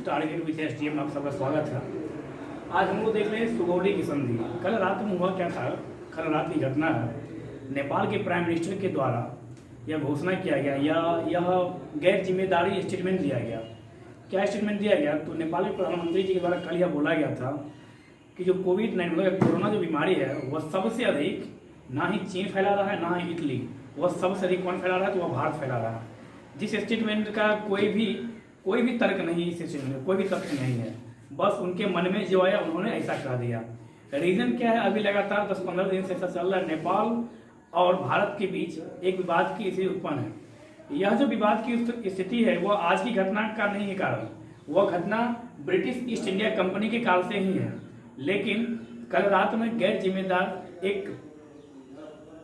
Target with SDM में आप सबका स्वागत है। आज हम लोग देख रहे हैं सुगौली की संधि। कल रात में हुआ क्या था, कल रात की घटना है। नेपाल के प्राइम मिनिस्टर के द्वारा यह घोषणा किया गया या यह गैर जिम्मेदारी स्टेटमेंट दिया गया। क्या स्टेटमेंट दिया गया? तो नेपाल के प्रधानमंत्री जी के द्वारा कल यह बोला गया था कि जो कोविड-19 कोरोना जो बीमारी है वह सबसे अधिक ना ही चीन फैला रहा है ना ही इटली, वह सबसे अधिक कौन फैला रहा है? तो वह भारत फैला रहा है। जिस स्टेटमेंट का कोई भी तर्क नहीं, इस स्टेटमेंट में कोई भी तर्क नहीं है, बस उनके मन में जो आया उन्होंने ऐसा कह दिया। रीजन क्या है? अभी लगातार 10-15 दिन से ऐसा चल रहा है, नेपाल और भारत के बीच एक विवाद की स्थिति उत्पन्न है। यह जो विवाद की स्थिति है वह आज की घटना का नहीं है कारण, वह घटना ब्रिटिश ईस्ट इंडिया कंपनी के काल से ही है। लेकिन कल रात में गैर जिम्मेदार एक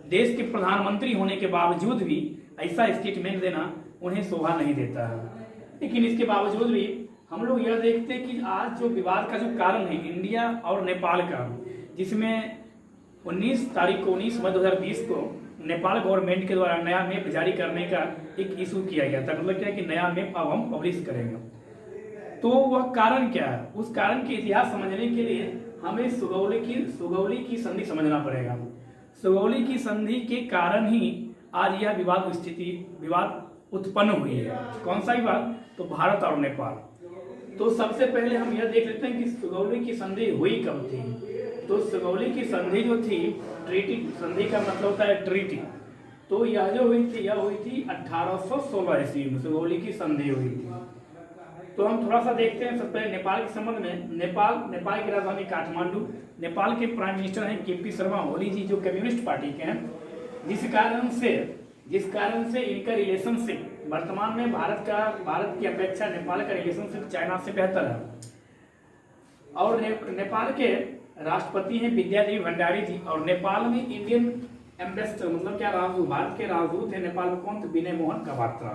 देश के प्रधानमंत्री होने के बावजूद भी ऐसा स्टेटमेंट देना उन्हें शोभा नहीं देता है। लेकिन इसके बावजूद भी हम लोग यह देखते हैं कि आज जो विवाद का जो कारण है इंडिया और नेपाल का, जिसमें 19 तारीख को 19 मई 2020 को नेपाल गवर्नमेंट के द्वारा नया मैप जारी करने का एक इशू किया गया था। मतलब क्या है कि नया मैप अब हम पब्लिश करेंगे। तो वह कारण क्या है? उस कारण के इतिहास समझने के लिए हमें सुगौली की संधि समझना पड़ेगा। सुगौली की संधि के कारण ही आज यह विवाद उत्पन्न हुई है। कौन सा विवाद? तो भारत और नेपाल। तो सबसे पहले हम यह देख लेते हैं कि सुगौली की संधि हुई कब थी। तो सुगौली की संधि जो थी, ट्रीटी, संधि का मतलब होता है ट्रीटी। तो यह जो हुई थी 1816 ईस्वी में सुगौली की संधि हुई थी। तो हम थोड़ा सा देखते हैं सबसे पहले नेपाल के संबंध में। नेपाल की राजधानी काठमांडू। नेपाल के प्राइम मिनिस्टर हैं केपी शर्मा ओली जी, जो कम्युनिस्ट पार्टी के हैं, जिस कारण से इनका रिलेशनशिप वर्तमान में भारत की अपेक्षा नेपाल का रिलेशनशिप चाइना से बेहतर है। और नेपाल के राष्ट्रपति हैं विद्यादेवी भंडारी जी। और नेपाल में इंडियन एम्बेसडर मतलब क्या, राजदूत, भारत के राजदूत है नेपाल में कौन? विनय मोहन कबात्रा।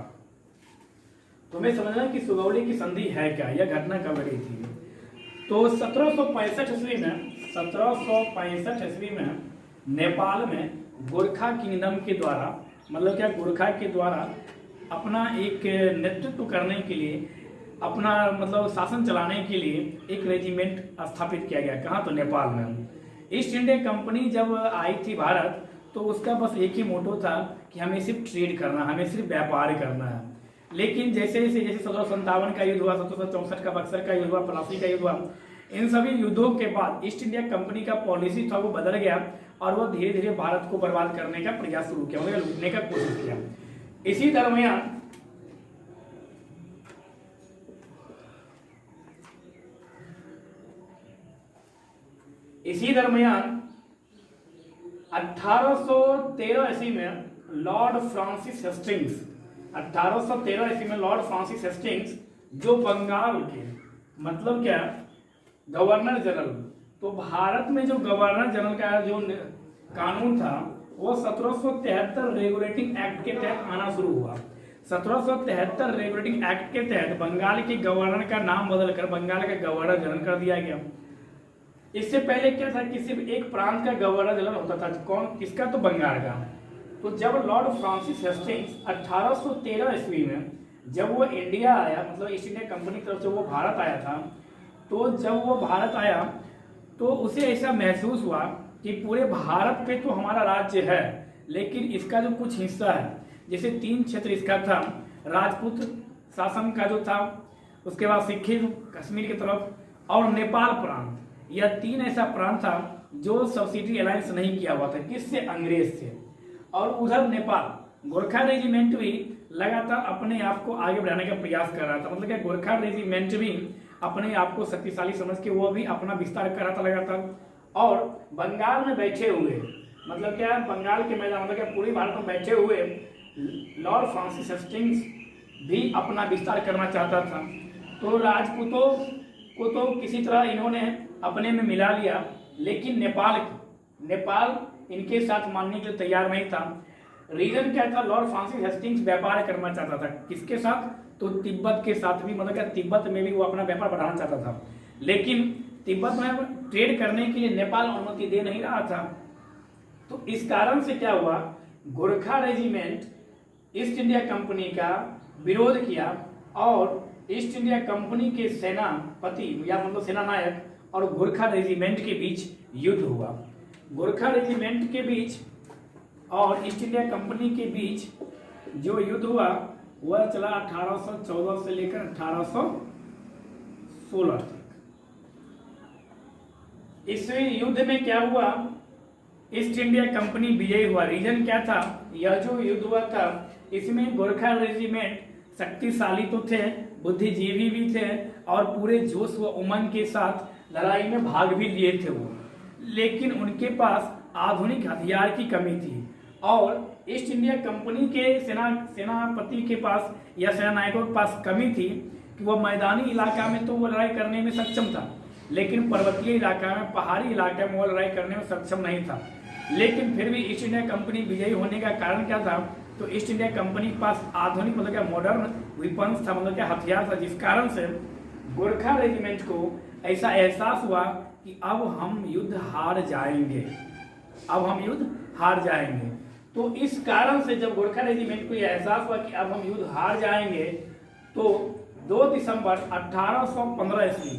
तो हमें समझना कि सुगौली की संधि है क्या, यह घटना कब घटी थी। तो 1765 ईस्वी में नेपाल में गोरखा किंगडम के द्वारा, मतलब क्या, गोरखा के द्वारा अपना एक नेतृत्व करने के लिए, अपना मतलब शासन चलाने के लिए एक रेजिमेंट स्थापित किया गया। कहाँ? तो नेपाल में। ईस्ट इंडिया कंपनी जब आई थी भारत, तो उसका बस एक ही मोटो था कि हमें सिर्फ ट्रेड करना, हमें सिर्फ व्यापार करना है। लेकिन जैसे 1757 का युद्ध हुआ, 1764 का बक्सर का युद्ध हुआ, प्लासी का युद्ध हुआ, इन सभी युद्धों के बाद ईस्ट इंडिया कंपनी का पॉलिसी था वो बदल गया और वो धीरे धीरे भारत को बर्बाद करने का प्रयास शुरू किया, मतलब लूटने का कोशिश किया। इसी दरमियान 1813 ईस्वी में लॉर्ड फ्रांसिस हेस्टिंग्स, 1813 ईस्वी में लॉर्ड फ्रांसिस हेस्टिंग्स जो बंगाल के मतलब क्या, गवर्नर जनरल। तो भारत में जो गवर्नर जनरल का जो कानून था वो 1773 रेगुलेटिंग एक्ट के तहत आना शुरू हुआ। 1773 रेगुलेटिंग एक्ट के तहत बंगाल के गवर्नर का नाम बदलकर बंगाल का गवर्नर जनरल कर दिया गया। इससे पहले क्या था कि सिर्फ एक प्रांत का गवर्नर जनरल होता था। कौन? किसका? तो बंगाल का। तो जब लॉर्ड फ्रांसिस हेस्टिंग्स 1813 ईस्वी में जब वो इंडिया आया, मतलब ईस्ट इंडिया कंपनी की तरफ से वो भारत आया था, तो जब वो भारत आया तो उसे ऐसा महसूस हुआ कि पूरे भारत पे तो हमारा राज्य है, लेकिन इसका जो कुछ हिस्सा है, जैसे 3 क्षेत्र इसका था, राजपूत शासन का जो था, उसके बाद सिक्किम, कश्मीर की तरफ और नेपाल प्रांत, यह 3 ऐसा प्रांत था जो सब्सिडी अलायंस नहीं किया हुआ था। किससे? अंग्रेज से। और उधर नेपाल गोरखा रेजिमेंट भी लगातार अपने आप को आगे बढ़ाने का प्रयास कर रहा था। मतलब क्या, गोरखा रेजिमेंट भी अपने आप को शक्तिशाली समझ के वो भी अपना विस्तार कर रहा था लगातार। और बंगाल में बैठे हुए, मतलब क्या, बंगाल के मैदान, मतलब क्या, पूरे भारत में बैठे हुए लॉर्ड फ्रांसिस हेस्टिंग्स भी अपना विस्तार करना चाहता था। तो राजपूतों को तो किसी तरह इन्होंने अपने में मिला लिया, लेकिन नेपाल इनके साथ मानने के लिए तैयार नहीं था। रीजन क्या था? लॉर्ड फ्रांसिस हेस्टिंग्स व्यापार करना चाहता था। किसके साथ? तो तिब्बत के साथ भी, मतलब क्या, तिब्बत में भी वो अपना व्यापार बढ़ाना चाहता था। लेकिन तिब्बत में ट्रेड करने के लिए नेपाल अनुमति दे नहीं रहा था। तो इस कारण से क्या हुआ, Gorkha regiment east India company का विरोध किया और ईस्ट इंडिया कंपनी के सेनापति या मतलब सेनानायक और गोरखा रेजिमेंट के बीच युद्ध हुआ। गोरखा रेजिमेंट के बीच और ईस्ट इंडिया कंपनी के बीच जो युद्ध हुआ वह चला 1814 से लेकर 1816 तक। इस युद्ध में क्या हुआ, ईस्ट इंडिया कंपनी विजयी हुआ। रीजन क्या था, यह जो युद्ध हुआ था इसमें गोरखा रेजिमेंट शक्तिशाली तो थे, बुद्धिजीवी भी थे और पूरे जोश व उमंग के साथ लड़ाई में भाग भी लिए थे वो, लेकिन उनके पास आधुनिक हथियार की कमी थी और ईस्ट इंडिया कंपनी के सेनापति के पास या सेनानायकों के पास कमी थी कि वह मैदानी इलाका में तो वो लड़ाई करने में सक्षम था, लेकिन पर्वतीय इलाका में, पहाड़ी इलाके में वो लड़ाई करने में सक्षम नहीं था। लेकिन फिर भी ईस्ट इंडिया कंपनी विजयी होने का कारण क्या था, तो ईस्ट इंडिया कंपनी के पास आधुनिक मतलब क्या मॉडर्न वेपन्स था, मतलब क्या हथियार था, जिस कारण से गोरखा रेजिमेंट को ऐसा एहसास हुआ कि अब हम युद्ध हार जाएंगे, अब हम युद्ध हार जाएंगे। तो इस कारण से जब गोरखा रेजिमेंट को यह एहसास हुआ कि अब हम युद्ध हार जाएंगे, तो 2 दिसंबर 1815 ईस्वी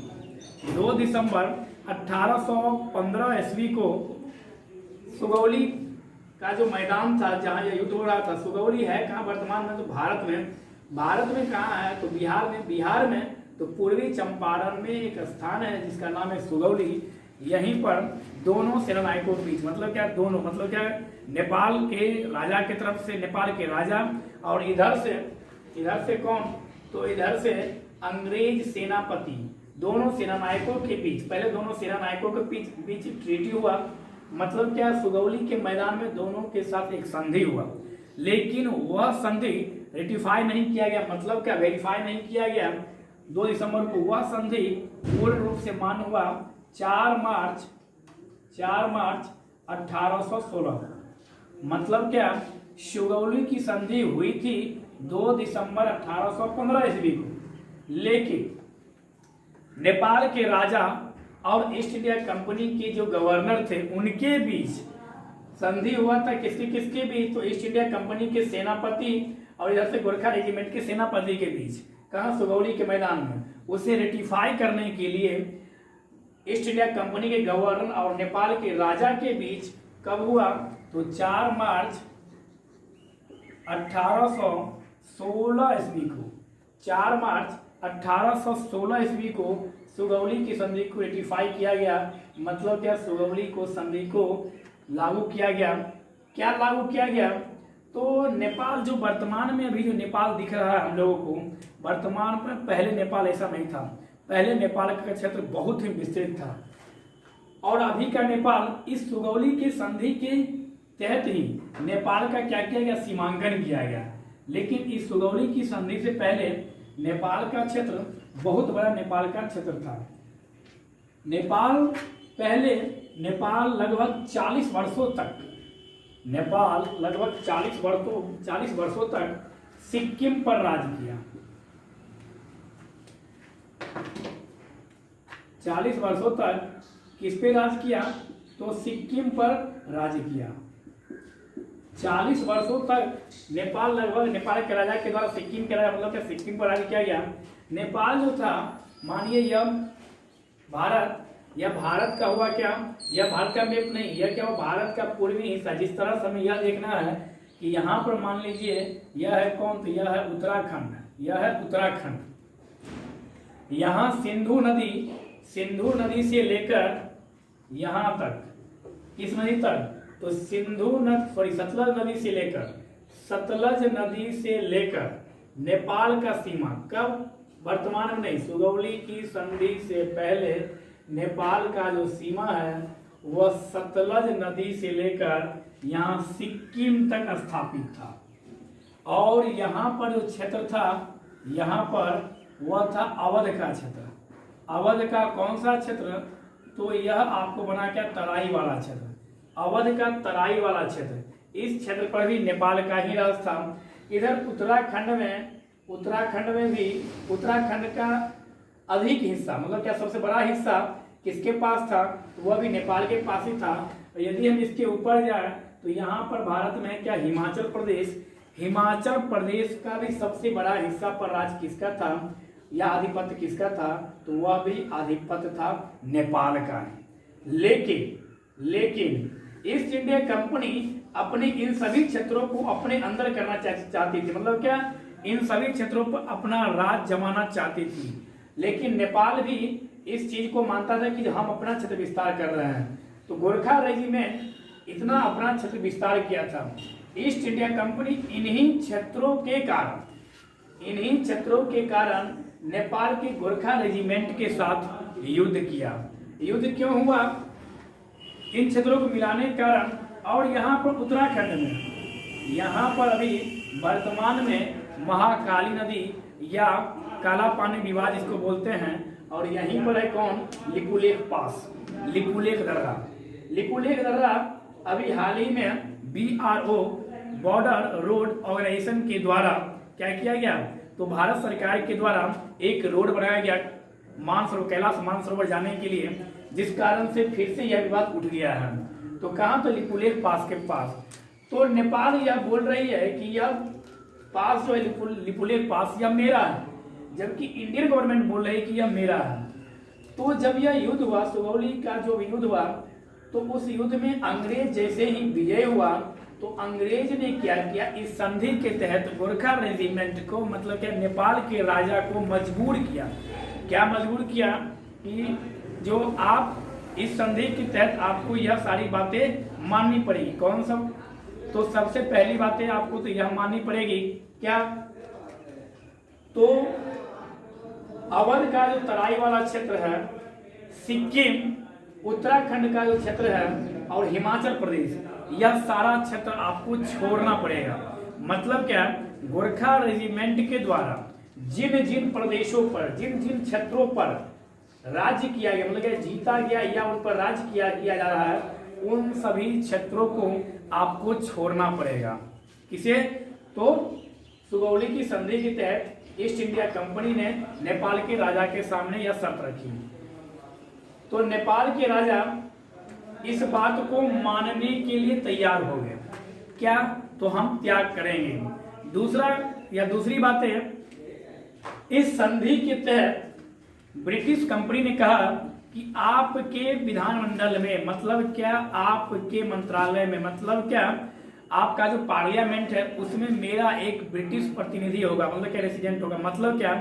2 दिसंबर 1815 ईस्वी को सुगौली का जो मैदान था जहाँ यह युद्ध हो रहा था, सुगौली है कहाँ वर्तमान में, तो भारत में कहाँ है, तो बिहार में तो पूर्वी चंपारण में एक स्थान है जिसका नाम है सुगौली। यहीं पर दोनों सेनानायकों के बीच मतलब क्या नेपाल के राजा की तरफ से नेपाल के राजा और इधर से कौन, तो इधर से अंग्रेज सेनापति, दोनों सेनानायकों के बीच, पहले दोनों सेनानायकों के बीच ट्रीटी हुआ। मतलब क्या, सुगौली के मैदान में दोनों के साथ एक संधि हुआ, लेकिन वह संधि रेटिफाई नहीं किया गया, मतलब क्या वेरीफाई नहीं किया गया। 2 दिसंबर को वह संधि पूर्ण रूप से मान्य हुआ 4 मार्च 1816। मतलब क्या, सुगौली की संधि हुई थी 2 दिसंबर 1815 ईस्वी को, लेकिन नेपाल के राजा और ईस्ट इंडिया कंपनी के जो गवर्नर थे उनके बीच संधि हुआ था। किसके बीच, तो ईस्ट इंडिया कंपनी के सेनापति और इधर से गोरखा रेजिमेंट के सेनापति के बीच, कहाँ, सुगौली के मैदान में। उसे रेटिफाई करने के लिए ईस्ट इंडिया कंपनी के गवर्नर और नेपाल के राजा के बीच कब हुआ, तो 4 मार्च 1816 ईस्वी को, 4 मार्च 1816 ईस्वी को सुगौली की संधि को रेटिफाई किया गया। मतलब क्या, सुगौली को संधि को लागू किया गया। क्या लागू किया गया, तो नेपाल जो वर्तमान में अभी जो नेपाल दिख रहा है हम लोगों को, वर्तमान में पहले नेपाल ऐसा नहीं था। पहले नेपाल का क्षेत्र बहुत ही विस्तृत था और अभी का नेपाल इस सुगौली की संधि के तहत ही नेपाल का क्या किया गया, सीमांकन किया गया। लेकिन इस सुगौली की संधि से पहले नेपाल का क्षेत्र बहुत बड़ा नेपाल का क्षेत्र था। नेपाल लगभग 40 वर्षों तक सिक्किम पर राज किया। 40 वर्षों तक किस पे राज किया, तो सिक्किम पर राज किया। 40 वर्षों तक नेपाल के राजा के द्वारा सिक्किम के राजा मतलब सिक्किम पर राज किया गया। नेपाल जो था, मानिए यह भारत का हुआ क्या, यह भारत का मैप नहीं, यह क्या हुआ, भारत का पूर्वी हिस्सा। जिस तरह से हमें यह देखना है कि यहाँ पर मान लीजिए यह है कौन, तो यह है उत्तराखंड। यहाँ सिंधु नदी से लेकर यहाँ तक, किस नदी तक, तो सतलज नदी से लेकर नेपाल का सीमा, कब, वर्तमान में नहीं, सुगौली की संधि से पहले नेपाल का जो सीमा है वह सतलज नदी से लेकर यहाँ सिक्किम तक स्थापित था। और यहाँ पर जो क्षेत्र था, यहाँ पर वह था अवध का क्षेत्र। अवध का कौन सा क्षेत्र, तो यह आपको बना क्या, तराई वाला क्षेत्र, अवध का तराई वाला क्षेत्र। इस क्षेत्र पर भी नेपाल का ही राज था। इधर उत्तराखंड में भी उत्तराखंड का अधिक हिस्सा, मतलब क्या सबसे बड़ा हिस्सा किसके पास था, तो वह भी नेपाल के पास ही था। और यदि हम इसके ऊपर जाए तो यहाँ पर भारत में क्या, हिमाचल प्रदेश हिमाचल प्रदेश का भी सबसे बड़ा हिस्सा पर राज किसका था या आधिपत्य किसका था, तो वह भी आधिपत्य था नेपाल का। लेकिन ईस्ट इंडिया कंपनी अपने इन सभी क्षेत्रों को अपने अंदर करना चाहती थी, मतलब क्या, इन सभी क्षेत्रों पर अपना राज जमाना चाहती थी। लेकिन नेपाल भी इस चीज को मानता था कि हम अपना क्षेत्र विस्तार कर रहे हैं। तो गोरखा रेजिमेंट इतना अपना क्षेत्र विस्तार किया था। ईस्ट इंडिया कंपनी इन्हीं क्षेत्रों के कारण नेपाल के गोरखा रेजिमेंट के साथ युद्ध किया। युद्ध क्यों हुआ, इन क्षेत्रों को मिलाने के कारण। और यहाँ पर उत्तराखंड में, यहाँ पर अभी वर्तमान में महाकाली नदी या काला पानी विवाद इसको बोलते हैं, और यहीं पर है कौन, लिपुलेख पास, लिपुलेख दर्रा अभी हाल ही में BRO बॉर्डर रोड ऑर्गेनाइजेशन के द्वारा क्या किया गया, तो भारत सरकार के द्वारा एक रोड बनाया गया कैलाश मानसरोवर जाने के लिए, जिस कारण से फिर से यह विवाद उठ गया है। तो कहाँ, तो लिपुलेख पास के पास। तो नेपाल यह बोल रही है कि यह पास जो है लिपुलेख पास यह मेरा है, जबकि इंडियन गवर्नमेंट बोल रही है कि यह मेरा है। तो जब यह युद्ध हुआ, सुगौली का जो युद्ध हुआ, तो उस युद्ध में अंग्रेज जैसे ही विजय हुआ, तो अंग्रेज ने क्या किया, इस संधि के तहत गोरखा रेजिमेंट को, मतलब क्या, नेपाल के राजा को मजबूर किया। क्या मजबूर किया कि जो आप इस संधि के तहत आपको यह सारी बातें माननी पड़ेगी। कौन सब, तो सबसे पहली बातें आपको तो यह माननी पड़ेगी क्या, तो अवध का जो तराई वाला क्षेत्र है, सिक्किम, उत्तराखंड का जो क्षेत्र है और हिमाचल प्रदेश, यह सारा क्षेत्र आपको छोड़ना पड़ेगा। मतलब क्या, गोरखा रेजिमेंट के द्वारा जिन जिन प्रदेशों पर, जिन जिन क्षेत्रों पर राज्य किया गया, मतलब क्या जीता गया या उन पर राज्य किया जा रहा है, उन सभी क्षेत्रों को आपको छोड़ना पड़ेगा। किसे, तो सुगौली की संधि के तहत ईस्ट इंडिया कंपनी ने नेपाल के राजा के सामने यह शर्त रखी। तो नेपाल के राजा इस बात को मानने के लिए तैयार हो गए, क्या, तो हम त्याग करेंगे। दूसरी बात है, इस संधि के तहत ब्रिटिश कंपनी ने कहा कि आपके विधानमंडल में, मतलब क्या, आपके मंत्रालय में, मतलब क्या, आपका जो पार्लियामेंट है उसमें मेरा एक ब्रिटिश प्रतिनिधि होगा, मतलब क्या, रेसिडेंट होगा। मतलब क्या,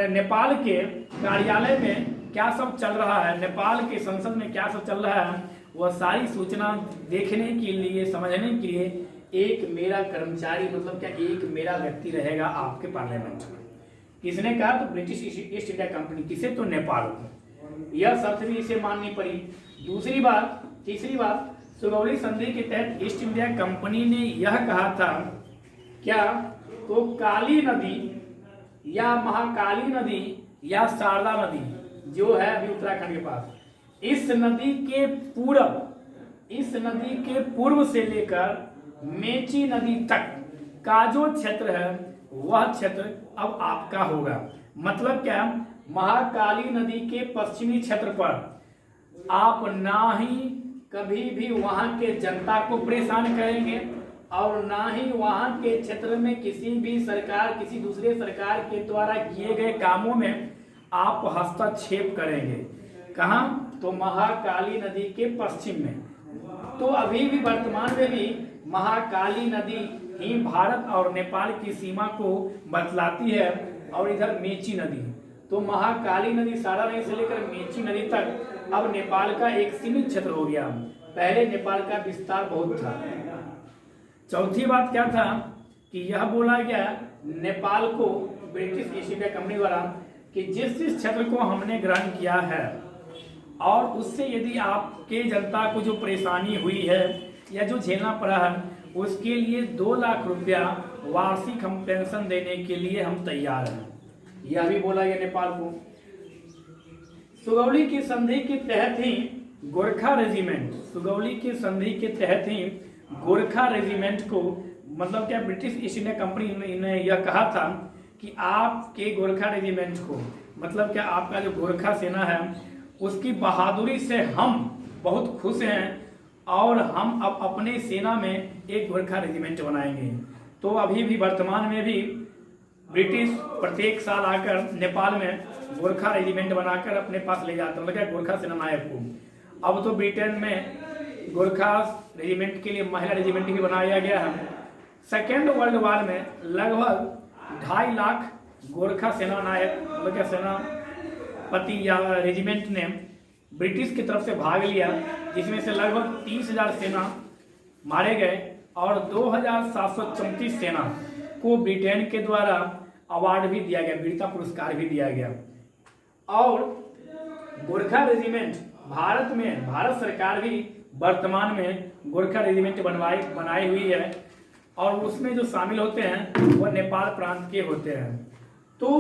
नेपाल के कार्यालय में क्या सब चल रहा है, नेपाल के संसद में क्या सब चल रहा है, वह सारी सूचना देखने के लिए, समझने के लिए एक मेरा कर्मचारी, मतलब क्या, एक मेरा व्यक्ति रहेगा आपके पार्लियामेंट में। किसने कहा, तो ब्रिटिश ईस्ट इंडिया कंपनी। किसे, तो नेपाल को। यह शर्त भी इसे माननी पड़ी। तीसरी बात, सुगौली संधि के तहत ईस्ट इंडिया कंपनी ने यह कहा था, क्या, तो काली नदी या महाकाली नदी या शारदा नदी जो है अभी उत्तराखंड के पास, इस नदी के पूर्व से लेकर मेची नदी तक का जो क्षेत्र है, वह क्षेत्र अब आपका होगा। मतलब क्या, महाकाली नदी के पश्चिमी क्षेत्र पर आप ना ही कभी भी वहां के जनता को परेशान करेंगे और ना ही वहां के क्षेत्र में किसी भी सरकार, किसी दूसरे सरकार के द्वारा किए गए कामों में आप हस्तक्षेप करेंगे। कहाँ, तो महाकाली नदी के पश्चिम में। तो अभी भी वर्तमान में भी महाकाली नदी ही भारत और नेपाल की सीमा को बतलाती है, और इधर मेची नदी। तो महाकाली नदी सारा नदी से लेकर मेची नदी तक अब नेपाल का एक सीमित क्षेत्र हो गया। पहले नेपाल का विस्तार बहुत था। चौथी बात क्या था कि यह बोला गया नेपाल को ब्रिटिश ईस्ट इंडिया कंपनी द्वारा कि जिस क्षेत्र को हमने ग्रहण किया है और उससे यदि आपके जनता को जो परेशानी हुई है या जो झेलना पड़ा है, उसके लिए 2 लाख रुपया वार्षिक हम पेंशन देने के लिए हम तैयार हैं। यह भी बोला गया नेपाल को। सुगौली की संधि के तहत ही गोरखा रेजिमेंट, सुगौली की संधि के तहत ही गोरखा रेजिमेंट को, मतलब क्या, ब्रिटिश ईस्ट इंडिया कंपनी ने यह कहा था कि आपके गोरखा रेजिमेंट को, मतलब क्या, आपका जो गोरखा सेना है उसकी बहादुरी से हम बहुत खुश हैं और हम अब अपने सेना में एक गोरखा रेजिमेंट बनाएंगे। तो अभी भी वर्तमान में भी ब्रिटिश प्रत्येक साल आकर नेपाल में गोरखा रेजिमेंट बनाकर अपने पास ले जाते हैं, मतलब गोरखा सेना नायक को। अब तो ब्रिटेन में गोरखा रेजिमेंट के लिए महिला रेजिमेंट भी बनाया गया है। सेकेंड वर्ल्ड वार में लगभग 2.5 लाख गोरखा सेना नायक, मतलब सेनापति या रेजिमेंट ने ब्रिटिश की तरफ से भाग लिया, जिसमें से लगभग 30,000 सेना मारे गए और 2,734 सेना को ब्रिटेन के द्वारा अवार्ड भी दिया गया, वीरता पुरस्कार भी दिया गया। और गोरखा रेजिमेंट भारत सरकार भी वर्तमान में गोरखा रेजिमेंट बनाई हुई है और उसमें जो शामिल होते हैं वह नेपाल प्रांत के होते हैं। तो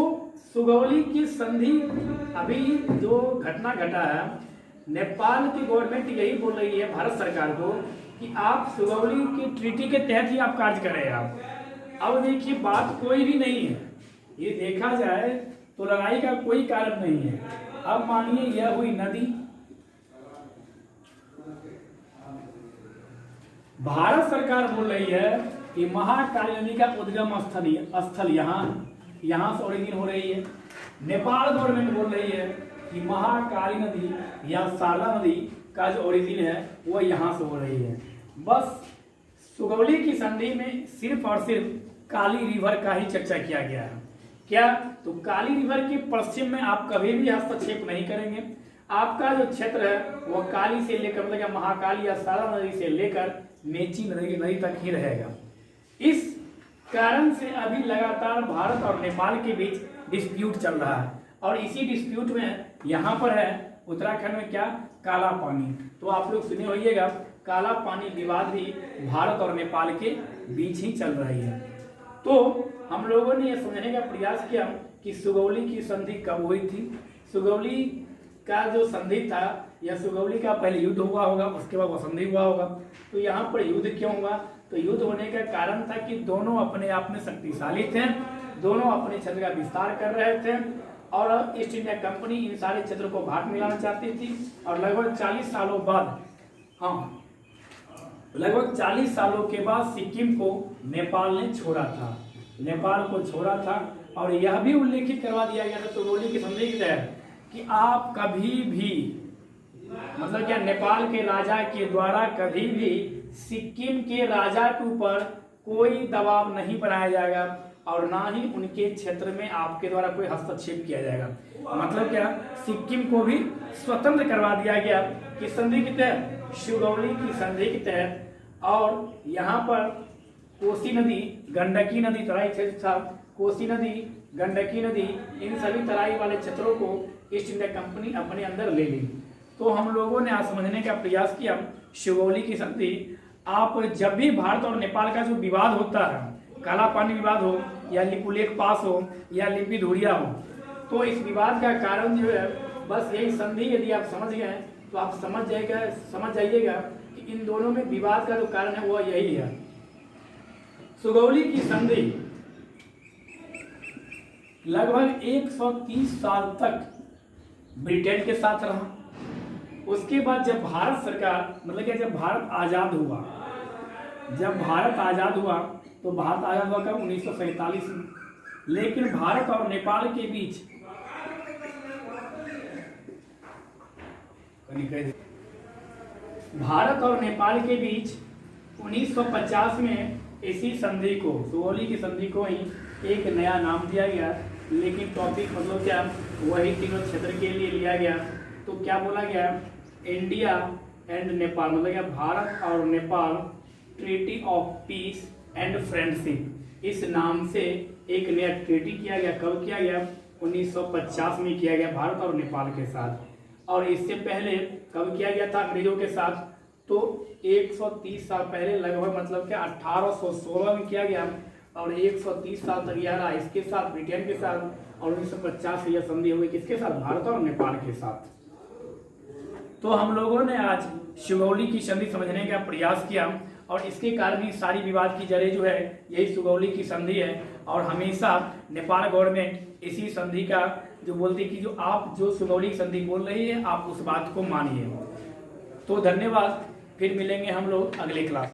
सुगौली की संधि अभी जो घटना घटा है, नेपाल की गवर्नमेंट यही बोल रही है भारत सरकार को कि आप सुगौली की ट्रीटी के तहत ही आप कार्य करें। आप अब देखिए बात कोई भी नहीं है, ये देखा जाए तो लड़ाई का कोई कारण नहीं है। अब मानिए यह हुई नदी, भारत सरकार बोल रही है कि महाकाली नदी का उद्गम स्थल यहाँ से ओरिजिन हो रही है। नेपाल गवर्नमेंट बोल रही है कि महाकाली नदी या शारदा नदी का जो ओरिजिन है वो यहाँ से हो रही है। बस सुगौली की संधि में सिर्फ और सिर्फ काली रिवर का ही चर्चा किया गया है। क्या? तो काली रिवर के पश्चिम में आप कभी भी हस्तक्षेप नहीं करेंगे। आपका जो क्षेत्र है वो काली से लेकर मतलब महाकाली या शारदा नदी से लेकर मेची नदी तक ही रहेगा। इस कारण से अभी लगातार भारत और नेपाल के बीच डिस्प्यूट चल रहा है और इसी डिस्प्यूट में यहाँ पर है उत्तराखंड में क्या, काला पानी। तो आप लोग सुने होइएगा, काला पानी विवाद भी भारत और नेपाल के बीच ही चल रही है। तो हम लोगों ने यह समझने का प्रयास किया कि सुगौली की संधि कब हुई थी। सुगौली का जो संधि था या सुगौली का पहले युद्ध हुआ होगा, उसके बाद वो संधि हुआ होगा। तो यहाँ पर युद्ध क्यों हुआ? तो युद्ध होने का कारण था कि दोनों अपने आप में शक्तिशाली थे, दोनों अपने क्षेत्र का विस्तार कर रहे थे और ईस्ट इंडिया कंपनी इन सारे क्षेत्रों को भाग मिलाना चाहती थी। और लगभग 40 सालों बाद, लगभग 40 सालों के बाद सिक्किम को नेपाल ने छोड़ा था, नेपाल को छोड़ा था। और यह भी उल्लेखित करवा दिया गया था सुगौली की संधि के तहत कि आप कभी भी मतलब क्या नेपाल के राजा के द्वारा कभी भी सिक्किम के राजा के ऊपर कोई दबाव नहीं बनाया जाएगा और ना ही उनके क्षेत्र में आपके द्वारा कोई हस्तक्षेप किया जाएगा। मतलब क्या, सिक्किम को भी स्वतंत्र करवा दिया गया कि संधि के तहत, सुगौली की संधि के तहत। और यहाँ पर कोसी नदी, गंडकी नदी तराई क्षेत्र था, कोसी नदी, गंडकी नदी, इन सभी तराई वाले क्षेत्रों को ईस्ट इंडिया कंपनी अपने अंदर ले ली। तो हम लोगों ने आज समझने का प्रयास किया सुगौली की संधि। आप जब भी भारत और नेपाल का जो विवाद होता है, काला पानी विवाद हो या लिपुलेख पास हो या लिपि धुरिया हो, तो इस विवाद का कारण जो है बस यही संधि। यदि आप समझ गए तो आप समझ जाइएगा कि इन दोनों में विवाद का जो कारण है वो यही है। सुगौली की संधि लगभग 130 साल तक ब्रिटेन के साथ रहा। उसके बाद जब भारत सरकार मतलब कि जब भारत आजाद हुआ, तो भारत आजाद हुआ कब? 1947 में। लेकिन भारत और नेपाल के बीच भारत और नेपाल के बीच 1950 में इसी संधि को, सुगौली की संधि को ही एक नया नाम दिया गया। लेकिन टॉपिक मतलब क्या, वही तीनों क्षेत्र के लिए लिया गया। तो क्या बोला गया? इंडिया एंड नेपाल, मतलब क्या, भारत और Nepal treaty of peace and friendship, इस नाम से एक नया ट्रीटी किया गया। कब किया गया? 1950 में किया गया भारत और नेपाल के साथ। और इससे पहले कब किया गया था अंग्रेजों के साथ? तो 130 साल पहले, लगभग मतलब क्या 1816 में किया गया और 130 साल तक यह रहा इसके साथ, ब्रिटेन के साथ। और 1950 यह संधि हुई किसके साथ? भारत और नेपाल के साथ। तो हम लोगों ने आज सुगौली की संधि समझने का प्रयास किया और इसके कारण ही सारी विवाद की जड़ें जो है यही सुगौली की संधि है। और हमेशा नेपाल गवर्नमेंट इसी संधि का जो बोलती कि जो आप जो सुगौली की संधि बोल रही है आप उस बात को मानिए। तो धन्यवाद, फिर मिलेंगे हम लोग अगले क्लास।